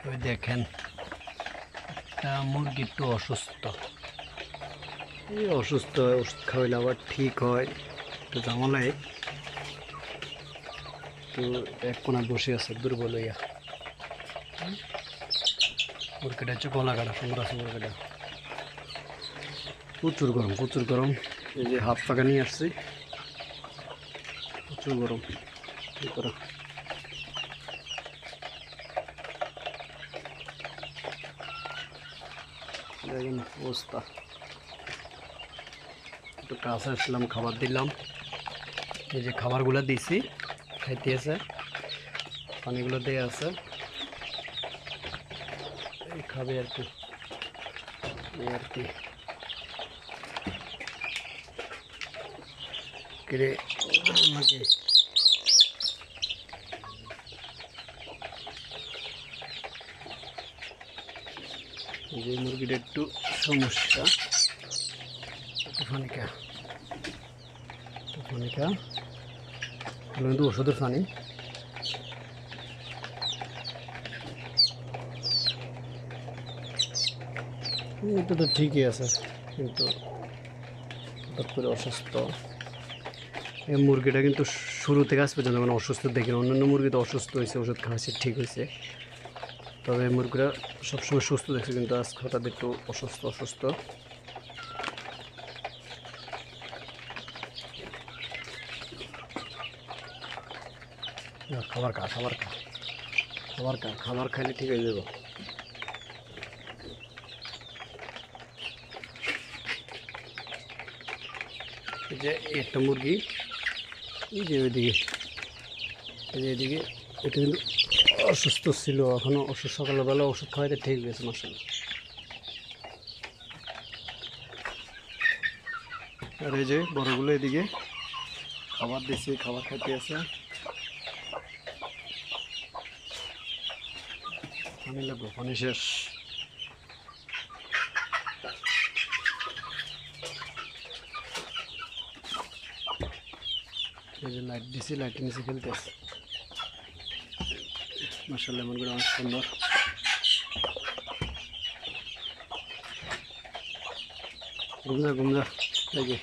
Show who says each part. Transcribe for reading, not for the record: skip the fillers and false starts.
Speaker 1: ওই দেখেন একটা মুরগি একটু অসুস্থ, এই অসুস্থ হয়, ওষুধ খাওয়াইলে আবার ঠিক হয়, একটু ঝামেলায়। তো এক কোনায় বসে আছে দুর্বল হইয়া। মুরগিটা হচ্ছে গলা কাটা, সুন্দর আছে মুরগিটা। প্রচুর গরম, প্রচুর গরম। এই যে হাত পাকা নিয়ে আসছি, প্রচুর গরম। কি করা, দেখেন অবস্থা। একটু কাছে আসলাম, খাবার দিলাম। এই যে খাবারগুলো দিছি, খাইতে আছে, পানিগুলো দিয়ে আছে, এই খাবে আর কি, এই আর কি। কিরে নাকি যে মুরগিটা একটু সমস্যা, একটু ফানিকা কিন্তু ওষুধের ফানি। এটা তো ঠিকই আছে, কিন্তু হঠাৎ করে অসুস্থ। এই মুরগিটা কিন্তু শুরু থেকে আজ পর্যন্ত মানে অসুস্থ দেখি না। অন্যান্য মুরগি তো অসুস্থ হয়েছে, ওষুধ খাওয়াচ্ছে, ঠিক হয়েছে। তবে এই মুরগিটা সবসময় সুস্থ দেখছে, কিন্তু আজ হঠাৎ একটু অসুস্থ। খাবার খা, খাবার খাইলে ঠিক হয়ে যাবো। এই যে একটা মুরগি, এই যে ওইদিকে, এই যে এদিকে, এটা কিন্তু অসুস্থ ছিল, এখনো ওষুধ সকালবেলা ওষুধ খাওয়াইতে ঠিক হয়েছে মাসাল্লাহ। আর এই যে বড়গুলো এদিকে খাবার দিয়েছে, খাবার খাইতে আছে। পানি লাগবে, পানি শেষ। এই যে লাইট দিছি, লাইটের নিচে খেলতে আছে মাসাল্লাহ। এমন করে অনেক সুন্দর। ঘুমজা এই যে